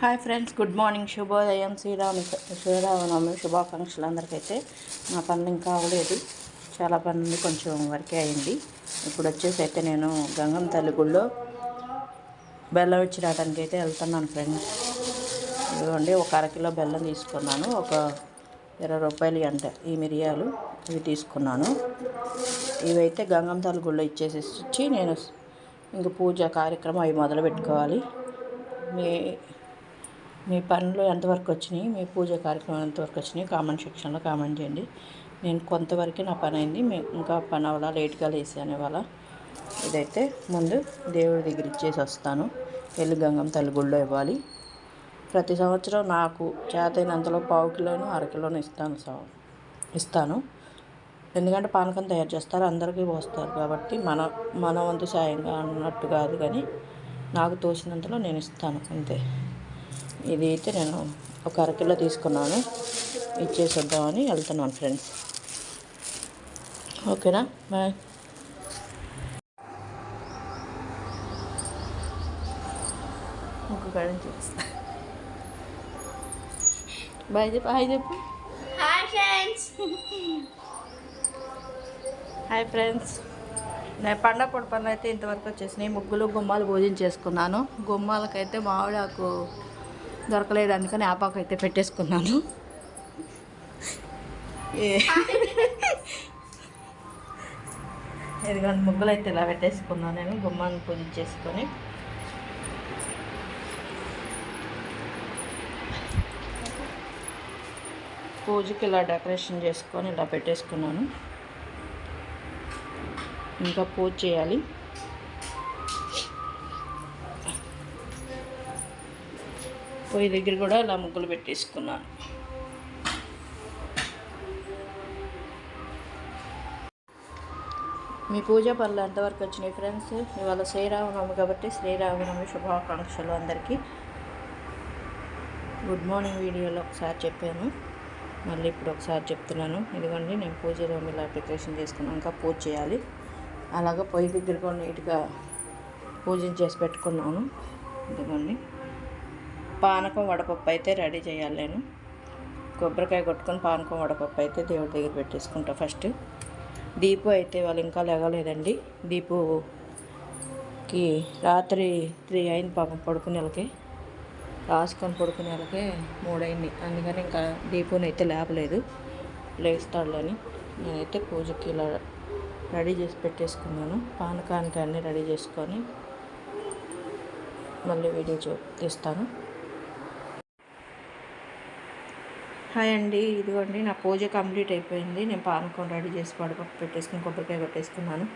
Hi friends, good morning, శుభోదయం. శ్రీరామనవమి శుభాకాంక్షలు అందరికైతే. నా పనులు ఇంకా అవ్వలేదు, చాలా పనులు కొంచెం వరకే అయింది. ఇప్పుడు వచ్చేసి అయితే నేను గంగమ్మ తల్లి గుళ్ళో బెల్లం ఇచ్చి రావడానికి అయితే వెళ్తున్నాను ఫ్రెండ్స్. ఇదిగోండి, ఒక అరకిలో బెల్లం తీసుకున్నాను, ఒక 20 రూపాయలు అంట ఈ మిరియాలు ఇవి తీసుకున్నాను. ఇవైతే గంగమ్మ తల్లి గుళ్ళో ఇచ్చి నేను ఇంక పూజ కార్యక్రమం అవి మొదలు పెట్టుకోవాలి. మీ పనులు ఎంతవరకు వచ్చినాయి, మీ పూజ కార్యక్రమం ఎంతవరకు వచ్చినాయి కామెంట్ సెక్షన్లో కామెంట్ చేయండి. నేను కొంతవరకు నా పని అయింది, ఇంకా పని అవ్వాలా, లేట్గా లేసాను ఇవాళ. ఇదైతే ముందు దేవుడి దగ్గర ఇచ్చేసి వస్తాను, వెళ్ళి గంగమ్మ తల్లి గుళ్ళో ఇవ్వాలి. ప్రతి సంవత్సరం నాకు చేతైనంతలో 1/2 కిలోను 1/2 కిలోను ఇస్తాను. ఎందుకంటే పానకం తయారు చేస్తారు, అందరికీ పోస్తారు కాబట్టి మన వంతు సాయంగా అన్నట్టు కాదు, కానీ నాకు తోచినంతలో నేను ఇస్తాను అంతే. ఇది అయితే నేను ఒక 1/2 కిలో తీసుకున్నాను, ఇచ్చేసి వద్దామని వెళ్తున్నాను ఫ్రెండ్స్. ఓకేనా, బాయ్. ఇంకొక చేస్తా. బాయ్ చెప్పు, హాయ్ చెప్పు. Hi friends. హాయ్ ఫ్రెండ్స్, నేను పండగ పనులు అయితే ఇంతవరకు వచ్చేసినాయి. ముగ్గులు గుమ్మాలు భోజనం చేసుకున్నాను. గుమ్మాలకైతే మామిడాకు దొరకలేదు, అందుకని ఆపాకు అయితే పెట్టేసుకున్నాను. ఎందుకంటే ముగ్గులు అయితే ఇలా పెట్టేసుకున్నాను నేను, గుమ్మాన్ని పూజ చేసుకొని. పూజకి ఇలా డెకరేషన్ చేసుకొని ఇలా పెట్టేసుకున్నాను. ఇంకా పూజ చేయాలి. పొయ్యి దగ్గర కూడా ఇలా ముగ్గులు పెట్టేసుకున్నాను. మీ పూజా పనులు ఎంతవరకు వచ్చినాయి ఫ్రెండ్స్? ఇవాళ శ్రీరామనవమి కాబట్టి శ్రీరామనవమి శుభాకాంక్షలు అందరికీ. గుడ్ మార్నింగ్ వీడియోలో ఒకసారి చెప్పాను, మళ్ళీ ఇప్పుడు ఒకసారి చెప్తున్నాను. ఇదిగోండి, నేను పూజ రూమ్ ఇలా ప్రిపరేషన్ చేసుకున్నాను, ఇంకా పూజ చేయాలి. అలాగే పొయ్యి దగ్గర కూడా నీట్గా పూజను చేసి పెట్టుకున్నాను. ఇదిగోండి, పానకం వడపప్పు అయితే రెడీ చేయాలి. నేను కొబ్బరికాయ కొట్టుకొని పానకం వడపప్పు అయితే దేవుడి దగ్గర పెట్టేసుకుంటా ఫస్ట్. దీపు అయితే వాళ్ళు ఇంకా లేగలేదండి. దీపుకి రాత్రి 3 అయింది పాపం, పడుకునేళ్ళకి రాసుకొని పడుకునేళ్ళకి 3 అయింది. అందుకని ఇంకా దీపుని అయితే లేపలేదు, లేస్తాడులని నేనైతే పూజకి ఇలా రెడీ చేసి పెట్టేసుకున్నాను. పానకానికి అన్నీ రెడీ చేసుకొని మళ్ళీ వీడియో తీస్తాను. హాయ్ అండి, ఇదిగోండి నా పూజ కంప్లీట్ అయిపోయింది. నేను పానకం రెడీ చేసి వడపప్పు పెట్టేసుకుని కొబ్బరికాయ కొట్టేసుకున్నాను.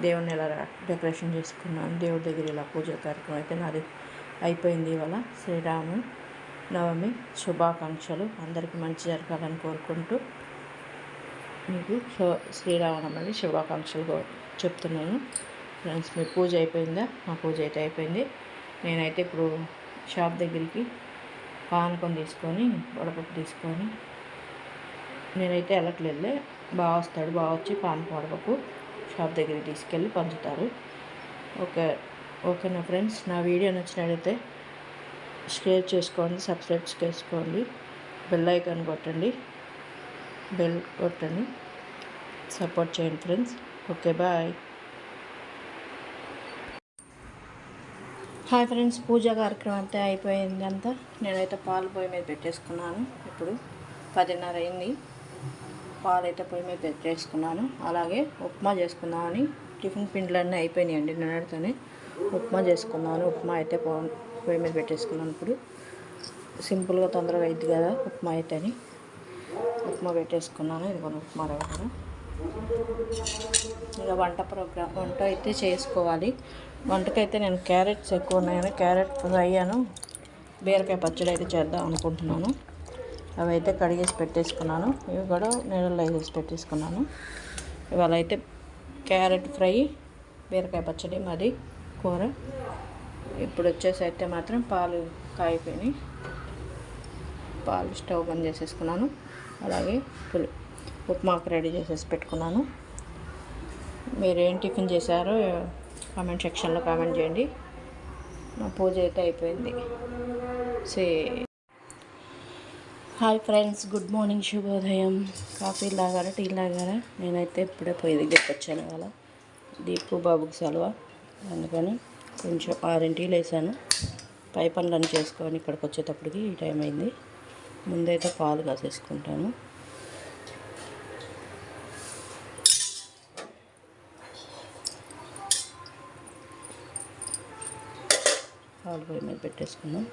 దేవుడిని ఇలా డెకరేషన్ చేసుకున్నాను. దేవుడి దగ్గర ఇలా పూజ కార్యక్రమం అయితే నాది అయిపోయింది. ఇవాళ శ్రీరామ నవమి శుభాకాంక్షలు, అందరికీ మంచి జరగాలని కోరుకుంటూ మీకు శ్రీరామనవమి శుభాకాంక్షలు చెప్తున్నాను ఫ్రెండ్స్. మీ పూజ అయిపోయిందా? మా పూజ అయితే అయిపోయింది. నేనైతే ఇప్పుడు షాప్ దగ్గరికి పానకం తీసుకొని వడపప్పు తీసుకొని, నేనైతే వెళ్ళట్లేదులే, బాగా వస్తాడు, బాగా వచ్చి పానకం వడపప్పు షాప్ దగ్గరికి తీసుకెళ్ళి పంచుతారు. ఓకేనా ఫ్రెండ్స్, నా వీడియో నచ్చినట్లయితే షేర్ చేసుకోండి, సబ్స్క్రైబ్ చేసుకోండి, బెల్ ఐకాన్ కొట్టండి, సపోర్ట్ చేయండి friends. Okay, bye. Hi friends, పూజా కార్యక్రమం అంతా అయిపోయింది. అంతా నేనైతే పాలు పొయ్యి మీద పెట్టేసుకున్నాను. ఇప్పుడు 10:30 అయింది. పాలు అయితే పొయ్యి మీద పెట్టేసుకున్నాను. అలాగే ఉప్మా చేసుకుందామని టిఫిన్ పిండిలన్నీ అయిపోయినాయండి. నిన్నటితోనే ఉప్మా చేసుకున్నాను. ఉప్మా అయితే పొయ్యి మీద పెట్టేసుకున్నాను. ఇప్పుడు సింపుల్గా తొందరగా అయింది కదా ఉప్మా అయితే అని ఉప్మా పెట్టేసుకున్నాను. ఇది కొన్ని ఉప్మా రవ్వ. ఇక వంట అయితే చేసుకోవాలి. వంటకైతే నేను క్యారెట్స్ ఎక్కువ ఉన్నాయని క్యారెట్ ఫ్రై బీరకాయ పచ్చడి అయితే చేద్దాం అనుకుంటున్నాను. అవి అయితే కడిగేసి పెట్టేసుకున్నాను. ఇవి కూడా నీళ్ళలో వేసి పెట్టేసుకున్నాను. ఇవాళ అయితే క్యారెట్ ఫ్రై, బీరకాయ పచ్చడి మాది కూర. ఇప్పుడు వచ్చేసి అయితే మాత్రం పాలు కాగిపోయినాయి, పాలు స్టవ్ బంద్ చేసేసుకున్నాను. అలాగే ఉప్మాకు రెడీ చేసేసి పెట్టుకున్నాను. మీరేం టిఫిన్ చేశారో కామెంట్ సెక్షన్లో కామెంట్ చేయండి. నా పూజ అయితే అయిపోయింది. Say hi friends, good morning, శుభోదయం. కాఫీ లాగారా, టీ లాగారా? నేనైతే ఇప్పుడే పొయ్యి దగ్గరికి వచ్చాను. ఇవాళ దీపు బాబుకి సెలవు, అందుకని కొంచెం 6ంటికి లేసాను. పై పనులన్నీ చేసుకొని ఇక్కడికి వచ్చేటప్పటికి ఈ టైం అయింది. ముందైతే పాలు కాసేసుకుంటాను. పాలు పొయ్యి మీద పెట్టేసుకున్నాం.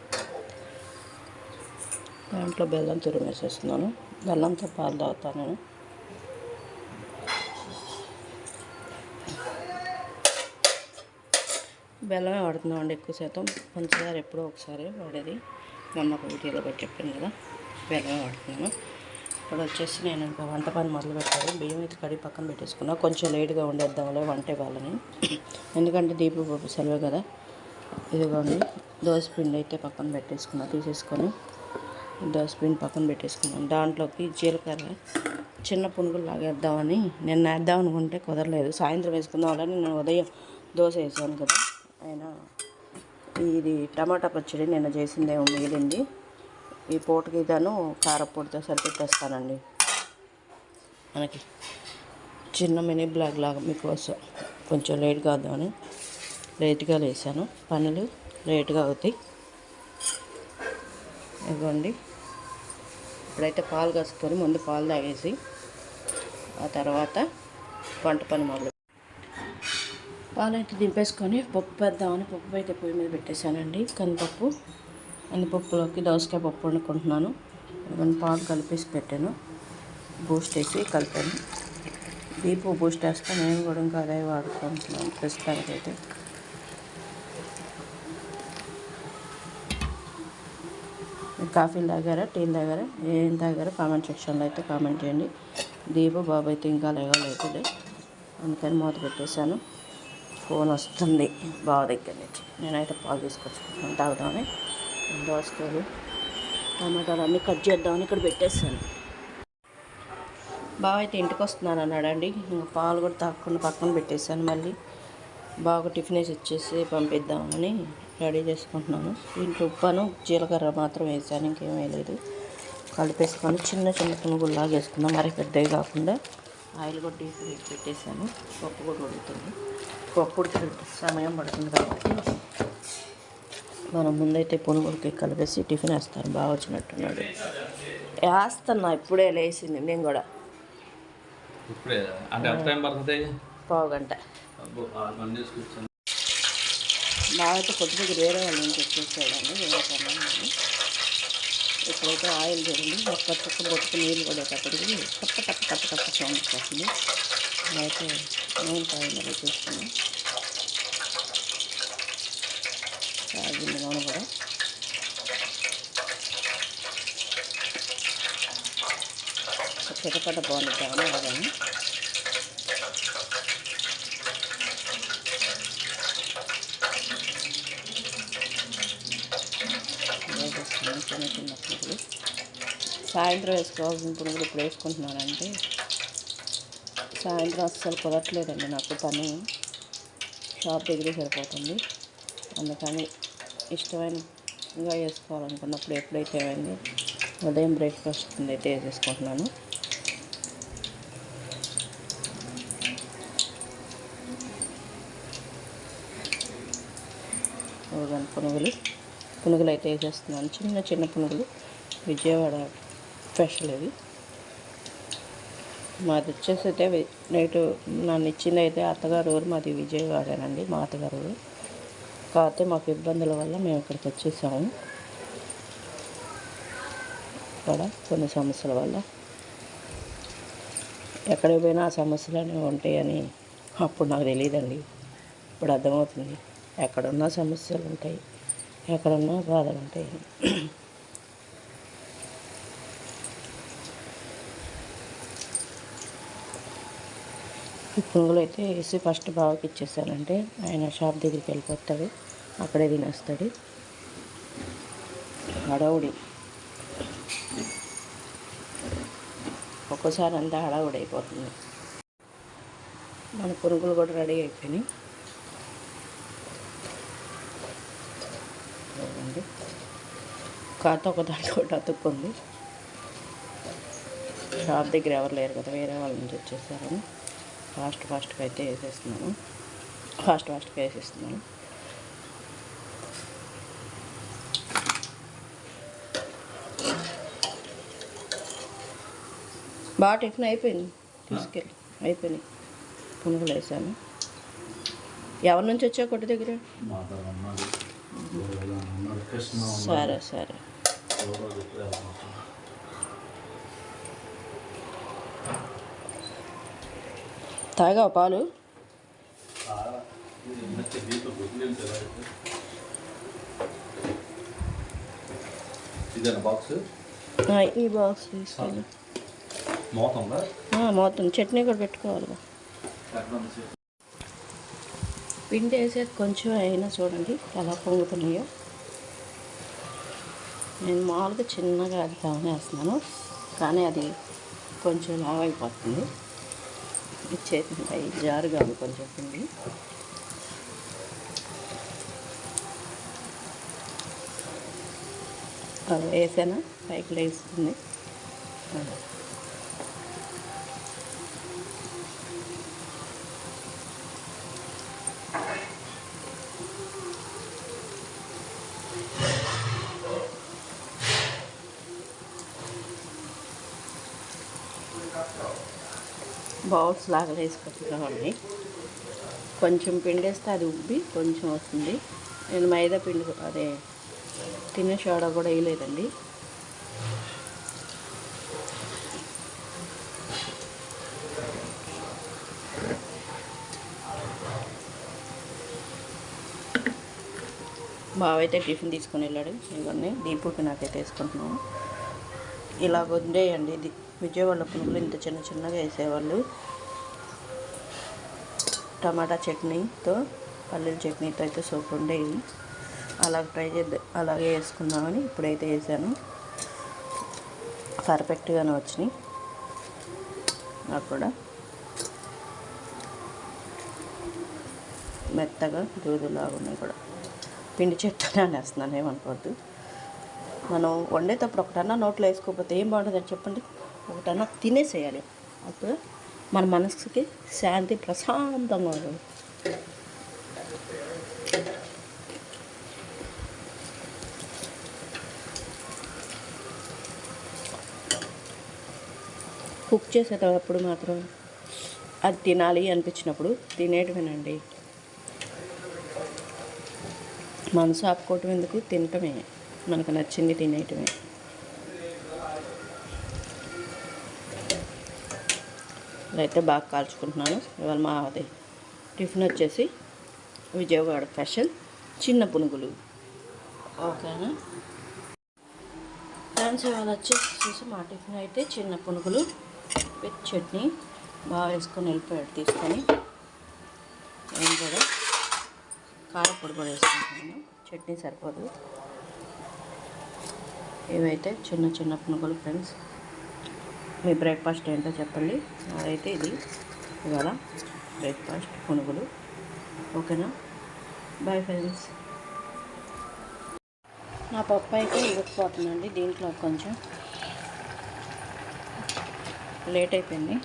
దాంట్లో బెల్లం తురిమేసేస్తున్నాను. బెల్లంతో పాలు తాగుతాను నేను. బెల్లమే వాడుతున్నామండి ఎక్కువ శాతం. పంచదార ఎప్పుడో ఒకసారి వాడేది. మొన్న ఒక వీడియోలో కూడా చెప్పాను కదా, బెల్లమే వాడుతున్నాను. ఇప్పుడు వచ్చేసి నేను ఇంకా వంట పని మొదలు పెట్టాను. బియ్యం అయితే కడిగి పక్కన పెట్టేసుకున్నా. కొంచెం లేట్గా వండేద్దాంలే వంటే వాళ్ళని, ఎందుకంటే దీపు బాబు సెలవు కదా. ఇదిగోండి, దోసపిండి అయితే పక్కన పెట్టేసుకున్నా. తీసేసుకొని దోసపిండి పక్కన పెట్టేసుకున్నాను. దాంట్లోకి జీలకర్ర చిన్న పునుగులు లాగేద్దామని నేను వేద్దాం అనుకుంటే కుదరలేదు. సాయంత్రం వేసుకుందామని నేను ఉదయం దోశ వేసాను కదా. అయినా ఇది టమాటా పచ్చడి నిన్న చేసిందేమో మిగిలింది. ఈ పూటకి గాను కారపొడితో సరిపెట్టేస్తానండి. మనకి చిన్న మినీ బ్లాగ్ లాగా మీకోసం కొంచెం లేట్గా వద్దామని లేట్గా లేసాను. పనులు లేట్గా అవుతాయి. ఇదిగోండి, ఇప్పుడైతే పాలు కాసుకొని ముందు పాలు తాగేసి ఆ తర్వాత వంట పని మొదలు. పాలు అయితే దింపేసుకొని పప్పు వేద్దామని పప్పు అయితే పొయ్యి మీద పెట్టేశానండి. కందిపప్పు, కందిపప్పులోకి దోసకాయ పప్పు వండుకుంటున్నాను. ఇవన్నీ పాలు కలిపేసి పెట్టాను. బూస్ట్ వేసి కలిపాను. దీపు బూస్ట్ వేస్తే నేను కూడా ఇంకా అదే వాడుకుంటున్నాను ప్రస్తుతానికైతే. కాఫీలు తాగారా, టీలు తాగారా, ఏం తాగారా కామెంట్ సెక్షన్లో అయితే కామెంట్ చేయండి. దీపు బాబు అయితే ఇంకా లేవలేదులే, అందుకని మూత పెట్టేశాను. ఫోన్ వస్తుంది బావ దగ్గర నుంచి. నేనైతే పాలు తీసుకొచ్చుకుంటాను తాగుదామని. దోసకాయలు టమాటాలు అన్నీ కట్ చేద్దామని ఇక్కడ పెట్టేశాను. బావ అయితే ఇంటికి వస్తున్నాను అన్నాడండి. ఇంకా పాలు కూడా తాగకుండా పక్కన పెట్టేశాను. మళ్ళీ బాగా టిఫిన్ వేసి ఇచ్చేసి పంపిద్దామని రెడీ చేసుకుంటున్నాను. దీంట్లో ఉప్పును జీలకర్ర మాత్రం వేసాను, ఇంకేం వేయలేదు. కలిపేసుకొని చిన్న చిన్న పునుగుల్లాగా వేసుకున్నాం. మరి పెద్దవి కాకుండా. ఆయిల్ కూడా డీప్ పెట్టేసాను. పప్పు కూడా ఉడుకుతుంది. పప్పు ఉడికి సమయం పడుతుంది కాబట్టి మనం ముందైతే పునుగులకి కలిపేసి టిఫిన్ వేస్తాను. బాగా వచ్చినట్టున్నాడు. వేస్తున్నా, ఇప్పుడే లేచింది. నేను కూడా పావు గంట బాగా అయితే కొద్ది దగ్గర వేరే వాళ్ళ నుంచి వచ్చేసాడండి. వేరేకన్నా ఇప్పుడైతే ఆయిల్ జరిగింది. ఒక్క చుక్క బొట్టుకు నీళ్ళు పడేటప్పటికి టప్ప టప్ప టప్ప టప్ప సౌండ్ వస్తుంది. అయితే నూనె కాయిందని చూస్తున్నాం. కాగింది నూనె కూడా. చిటపట బాగుంటామని అలాగని చిన్న చిన్న పునుగులు. సాయంత్రం వేసుకోవాల్సిన పునుగులు ఇప్పుడు వేసుకుంటున్నానంటే సాయంత్రం అస్సలు కుదరట్లేదండి నాకు. పని షాప్ దగ్గరే సరిపోతుంది. అందుకని ఇష్టమైనగా వేసుకోవాలనుకున్నప్పుడు ఎప్పుడైతే ఏమైంది ఉదయం బ్రేక్ఫాస్ట్ అయితే వేసేసుకుంటున్నాను. పునుగులు అయితే వేసేస్తున్నాను. చిన్న చిన్న పునుగులు, విజయవాడ స్పెషల్ ఇది. మాది వచ్చేసి అయితే నైటు నన్ను ఇచ్చింది అయితే అత్తగారు ఊరు, మాది విజయవాడేనండి, మా అత్తగారు ఊరు. కాకపోతే మాకు ఇబ్బందుల వల్ల మేము ఇక్కడికి వచ్చేసాము. ఇక్కడ కొన్ని సమస్యల వల్ల ఎక్కడికి పోయినా ఆ సమస్యలు అనేవి ఉంటాయని అప్పుడు నాకు తెలియదండి. ఇప్పుడు అర్థమవుతుంది. ఎక్కడున్నా సమస్యలు ఉంటాయి, ఎక్కడున్నా బాధలు ఉంటాయి. పునుగులు అయితే వేసి ఫస్ట్ బావకి ఇచ్చేసానంటే ఆయన షాప్ దగ్గరికి వెళ్ళిపోతాడు, అక్కడే తినేస్తాడు. హడావుడి ఒక్కోసారి అంతా హడావుడి అయిపోతుంది. మన పునుగులు కూడా రెడీ అయిపోయినాయి. కాకపోతే ఒక దానికి ఒకటి అతుక్కుంది. షాప్ దగ్గర ఎవరు లేరు కదా, వేరే వాళ్ళ నుంచి వచ్చేసారని ఫాస్ట్గా అయితే వేసేస్తున్నాను. ఫాస్ట్గా వేసేస్తున్నాను. బాగా టిఫిన్ అయిపోయింది, తీసుకెళ్ళి అయిపోయినాయి. పునుగులు వేసాను. ఎవరి నుంచి వచ్చావు కొట్టు దగ్గర? సరే తాగావు పాలు? ఈ బాక్స్ తీసుకోండి. మొత్తం చట్నీ కూడా పెట్టుకోవాలి. పిండి వేసేది కొంచెం అయినా చూడండి ఎలా పొంగుతున్నాయో. నేను మామూలుగా చిన్నగా అది వేస్తున్నాను, కానీ అది కొంచెం లావు అయిపోతుంది. చేతి జారుగా ఉంది కొంచెం పిండి. అలా వేసాను, పైకి లేస్తుంది. బౌల్స్ లాగా వేసుకుంటున్నామండి. కొంచెం పిండి వేస్తే అది ఉబ్బి కొంచెం వస్తుంది. నేను మైదా పిండి అదే తినే సోడా కూడా వేయలేదండి. బావ అయితే టిఫిన్ తీసుకొని వెళ్ళాడు. ఇవన్నీ దీపుకి నాకైతే వేసుకుంటున్నాము. ఇలా ఉండేయండి. ఇది విజయవాడ పునుగులు ఇంత చిన్నగా వేసేవాళ్ళు. టమాటా చట్నీతో, పల్లీల చట్నీతో అయితే సూపర్ ఉండేవి. అలాగే ట్రై చేద్దాం, అలాగే వేసుకుందామని ఇప్పుడైతే వేసాను. పర్ఫెక్ట్గానే వచ్చినాయి. నాకు కూడా మెత్తగా దూదులాగా ఉన్నాయి కూడా. పిండి చెట్టునే అనేస్తున్నాను, ఏమనుకోవద్దు. మనం వండేటప్పుడు ఒకటన్నా నోట్లో వేసుకోకపోతే ఏం బాగుంటుందని చెప్పండి. ఒకటన్నా తినేసేయాలి, అప్పుడు మన మనసుకి శాంతి, ప్రశాంతంగా ఉంటుంది. కుక్ చేసేటప్పుడు మాత్రం అది తినాలి అనిపించినప్పుడు తినేయటమేనండి. మనసు ఆపుకోవటం ఎందుకు, తినటమే, మనకు నచ్చింది తినేయటమే. అయితే బాగా కాల్చుకుంటున్నాను. ఇవాళ మా అది టిఫిన్ వచ్చేసి విజయవాడ స్పెషల్ చిన్న పునుగులు. ఓకేనా ఫ్రెండ్స్, ఇవాళ వచ్చేసి మా టిఫిన్ అయితే చిన్న పునుగులు విత్ చట్నీ. బాగా వేసుకొని వెళ్ళిపోయాడు తీసుకొని. నేను కూడా కారపొడి కూడా వేసుకుంటున్నాను, చట్నీ సరిపోదు. ఇవైతే చిన్న పునుగులు ఫ్రెండ్స్. మీ బ్రేక్ఫాస్ట్ ఏంటో చెప్పండి. అదైతే ఇది ఇవాళ బ్రేక్ఫాస్ట్ పునుగులు. ఓకేనా, బాయ్ ఫ్రెండ్స్. నా పప్పు అయితే ఉడికిపోతుందండి. దీంట్లో కొంచెం లేట్ అయిపోయింది.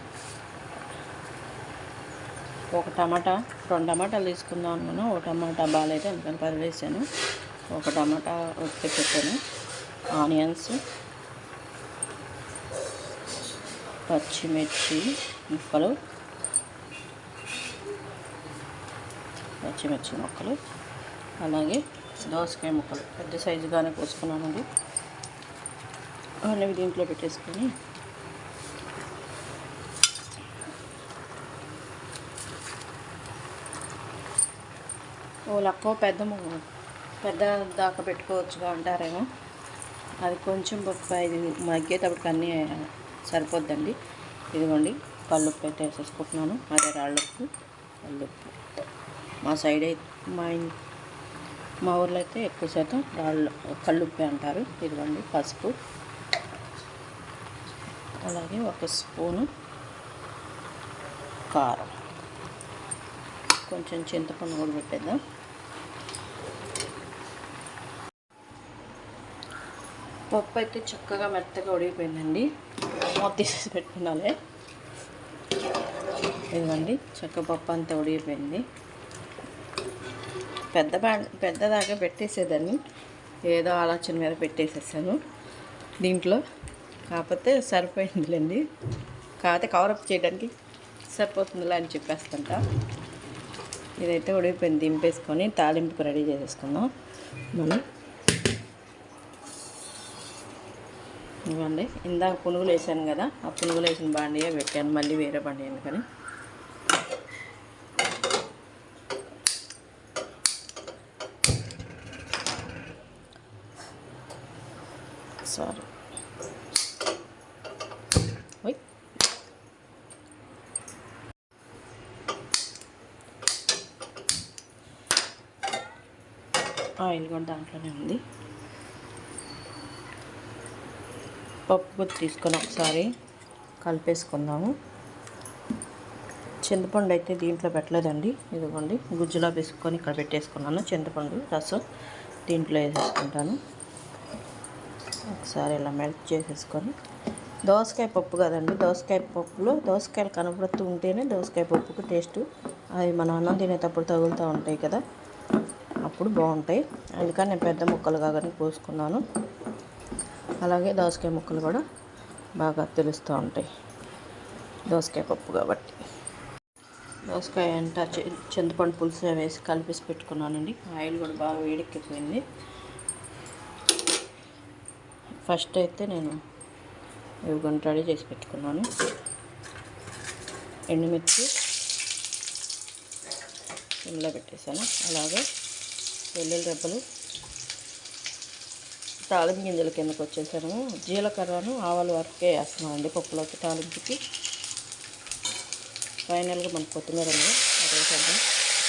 ఒక టమాటా, 2 టమాటాలు తీసుకుందాం అన్నాను. ఒక టమాటా బాగాలేదు, అందుకని 10 వేసాను. ఒక టమాటా ఉడికి పెట్టాను. ఆనియన్స్, పచ్చిమిర్చి ముక్కలు, అలాగే దోసకాయ ముక్కలు పెద్ద సైజుగానే కోసుకున్నానండి. అవి దీంట్లో పెట్టేసుకొని లక్కో పెద్ద దాకా పెట్టుకోవచ్చుగా అంటారేమో. అది కొంచెం ఇది మగ్గేటప్పటికి అన్నీ సరిపోద్దండి. ఇదిగోండి, కల్లుప్పు అయితే వేసేసుకుంటున్నాను. అదే రాళ్ళుప్పు, కల్లుప్పు. మా సైడ్ మా ఊర్లో అయితే ఎక్కువ శాతం కల్లుప్పే అంటారు. ఇదిగోండి పసుపు, అలాగే 1 స్పూను కారం, కొంచెం చింతపండు కూడా పెట్టేద్దాం. పప్పు అయితే చక్కగా మెత్తగా ఉడిగిపోయిందండి. మూత తీసేసి పెట్టుకున్నాలే. ఇదిగోండి చక్క పప్పు అంతా ఉడిగిపోయింది. పెద్దదాకా పెట్టేసేదాన్ని, ఏదో ఆలోచన మీద పెట్టేసేసాను దీంట్లో. కాకపోతే సరిపోయిందిలేండి. కాకపోతే కవరప్ చేయడానికి సరిపోతుందిలే అని చెప్పేస్తుంట. ఇదైతే ఉడిగిపోయింది. దింపేసుకొని తాలింపుకు రెడీ చేసేసుకుందాం మనం. ఇవ్వండి, ఇందాక పునుగులు వేసాను కదా, ఆ పునుగులు వేసిన బాండియే పెట్టాను, మళ్ళీ వేరే బండి ఎందుకని. సారీ, ఆయిల్ కూడా దాంట్లోనే ఉంది. పప్పు గుత్తి తీసుకొని ఒకసారి కలిపేసుకుందాము. చింతపండు అయితే దీంట్లో పెట్టలేదండి. ఇదిగోండి గుజ్జులా వేసుకొని ఇక్కడ పెట్టేసుకున్నాను. చింతపండు రసం దీంట్లో వేసేసుకుంటాను. ఒకసారి ఇలా మెల్ట్ చేసేసుకొని, దోసకాయ పప్పు కదండి, దోసకాయ పప్పులో దోసకాయలు కనబడుతూ ఉంటేనే దోసకాయ పప్పుకు టేస్టు. అవి మన అన్నం తినేటప్పుడు తగులుతూ ఉంటాయి కదా, అప్పుడు బాగుంటాయి. అందుకని నేను పెద్ద ముక్కలుగా కానీ పోసుకున్నాను. అలాగే దోసకాయ ముక్కలు కూడా బాగా తెలుస్తూ ఉంటాయి దోసకాయ పప్పు కాబట్టి. దోసకాయ అంతా చింతపండు పులుసు వేసి కలిపేసి పెట్టుకున్నానండి. ఆయిల్ కూడా బాగా వేడెక్కిపోయింది. ఫస్ట్ అయితే నేను ఇవి రెడీ చేసి పెట్టుకున్నాను. ఎండుమిర్చి సిమ్లో పెట్టేశాను. అలాగే వెల్లుల్లి రెబ్బలు, తాలింపు గింజల కిందకు వచ్చేసాను. జీలకర్రను ఆవాలు వరకే వేస్తున్నానండి పప్పులోకి, తాలింపుకి. ఫైనల్గా మనకు కొత్తిమీర ఉంది, అది వేసేద్దాం.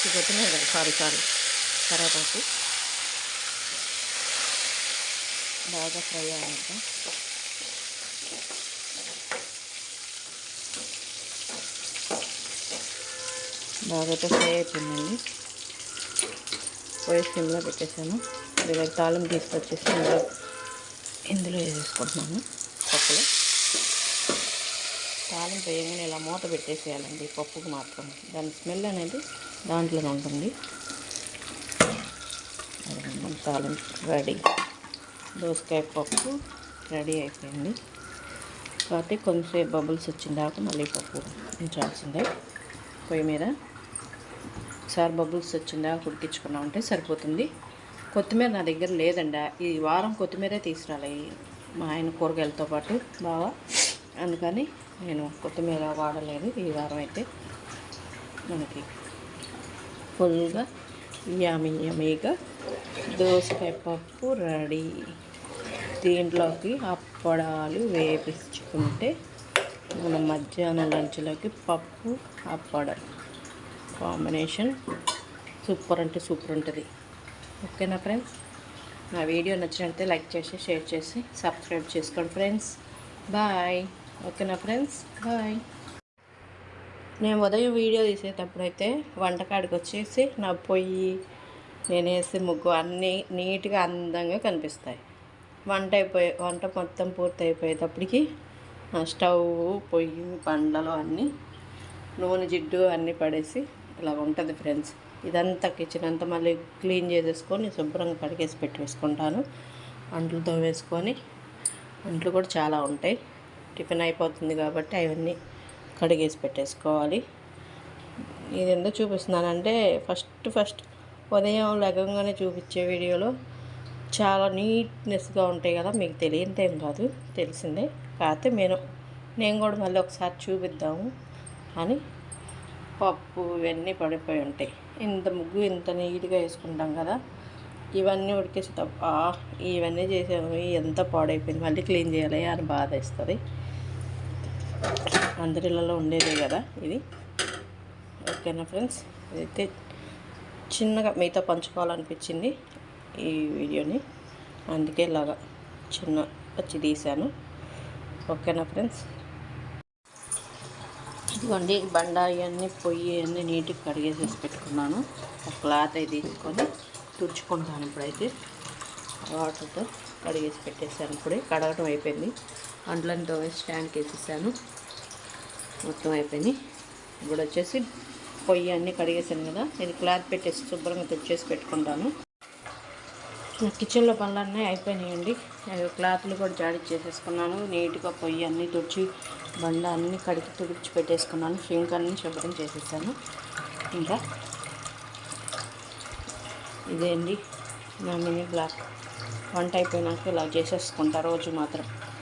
ఈ కొత్తిమీర సారీ కరేపాకు బాగా ఫ్రై అవ్వద్దాం. బాగా అయితే ఫ్రై అయిపోయిందండి. పోయి సిమ్లో పెట్టేసాను. ఇలాగ తాలింపు తీసుకొచ్చేసి ఇందులో వేసేసుకుంటున్నాను. పప్పులో తాలింపు వేయగానే ఇలా మూత పెట్టేసేయాలండి పప్పుకు మాత్రం. దాని స్మెల్ అనేది దాంట్లోనే ఉంటుంది. తాలింపు రెడీ. దోసకాయ పప్పు రెడీ అయిపోయింది. కాబట్టి కొంచెంసేపు బబుల్స్ వచ్చిందాక మళ్ళీ పప్పు ఉంచాల్సిందే పొయ్యి మీద. ఒకసారి బబుల్స్ వచ్చిందాక ఉడికించుకున్నామంటే సరిపోతుంది. కొత్తిమీర నా దగ్గర లేదండి. ఈ వారం కొత్తిమీరే తీసుకురాలి మా ఆయన కూరగాయలతో పాటు బాగా, అందుకని నేను కొత్తిమీర వాడలేదు ఈ వారం. అయితే మనకి ఫుల్గా యమ్మీగా దోసకాయ పప్పు రెడీ. దీంట్లోకి అప్పడాలు వేపించుకుంటే మన మధ్యాహ్నం లంచ్లోకి పప్పు అప్పడాలు కాంబినేషన్ సూపర్ అంటే సూపర్ ఉంటుంది. ఓకేనా ఫ్రెండ్స్? నా వీడియో నచ్చినట్లయితే లైక్ చేసి, షేర్ చేసి, సబ్స్క్రైబ్ చేసుకోండి ఫ్రెండ్స్. బాయ్. ఓకేనా ఫ్రెండ్స్? బాయ్. నేను ఉదయం వీడియో తీసేటప్పుడైతే వంటకాడికి వచ్చేసి నా పొయ్యి, నేను వేసే ముగ్గు అన్నీ నీట్గా అందంగా కనిపిస్తాయి. వంట మొత్తం పూర్తి అయిపోయేటప్పటికి స్టవ్, పొయ్యి, బండలు అన్నీ నూనె జిడ్డు అన్నీ పడేసి ఇలా ఉంటుంది ఫ్రెండ్స్. ఇదంతా కిచెన్ అంతా మళ్ళీ క్లీన్ చేసేసుకొని శుభ్రంగా కడిగేసి పెట్టేసుకుంటాను. అంట్లు తోమేసుకొని, అంట్లు కూడా చాలా ఉంటాయి. టిఫిన్ అయిపోతుంది కాబట్టి అవన్నీ కడిగేసి పెట్టేసుకోవాలి. ఇది ఎందుకు చూపిస్తున్నానంటే ఫస్ట్ ఉదయం లెగంగానే చూపించే వీడియోలో చాలా నీట్నెస్గా ఉంటాయి కదా, మీకు తెలియనిదేం కాదు, తెలిసిందే. కాకపోతే నేను కూడా మళ్ళీ ఒకసారి చూపిద్దాము అని. పప్పు ఇవన్నీ పడిపోయి ఉంటాయి. ఇంత ముగ్గు ఇంత నీట్గా వేసుకుంటాం కదా, ఇవన్నీ ఉడికేసి తప్ప ఇవన్నీ చేసాము, ఎంత పాడైపోయింది, మళ్ళీ క్లీన్ చేయాలి అని బాధ వేస్తుంది. అందరిలో ఉండేదే కదా ఇది. ఓకేనా ఫ్రెండ్స్? ఇదైతే చిన్నగా మీతో పంచుకోవాలనిపించింది ఈ వీడియోని, అందుకే ఇలాగా చిన్న వచ్చి తీశాను. ఓకేనా ఫ్రెండ్స్? ఇదిగోండి బండ ఇవన్నీ పొయ్యి అన్నీ నీట్గా కడిగేసేసి పెట్టుకున్నాను. ఒక క్లాత్ అయితే తీసుకొని తుడుచుకుంటాను. ఇప్పుడైతే వాటర్తో కడిగేసి పెట్టేసాను. ఇప్పుడే కడగటం అయిపోయింది. అంట్లని తోమేసి స్టాండ్కి వేసేసాను. మొత్తం అయిపోయింది. ఇప్పుడు వచ్చేసి పొయ్యి అన్నీ కడిగేసాను కదా, నేను క్లాత్ పెట్టేసి శుభ్రంగా తుడిచేసి పెట్టుకుంటాను. కిచెన్లో పనులన్నీ అయిపోయినాయండి. క్లాత్లు కూడా జాడిచ్చేసేసుకున్నాను. నీట్గా పొయ్యి అన్నీ తుడిచి బండ అన్నీ కడిగి తుడిచి పెట్టేసుకున్నాను. షింక్ అన్నీ శుభ్రం చేసేసాను. ఇంకా ఇదే అండి నా మినీ బ్లాగ్. వంట అయిపోయినాక ఇలా చేసేసుకుంటా రోజు మాత్రం.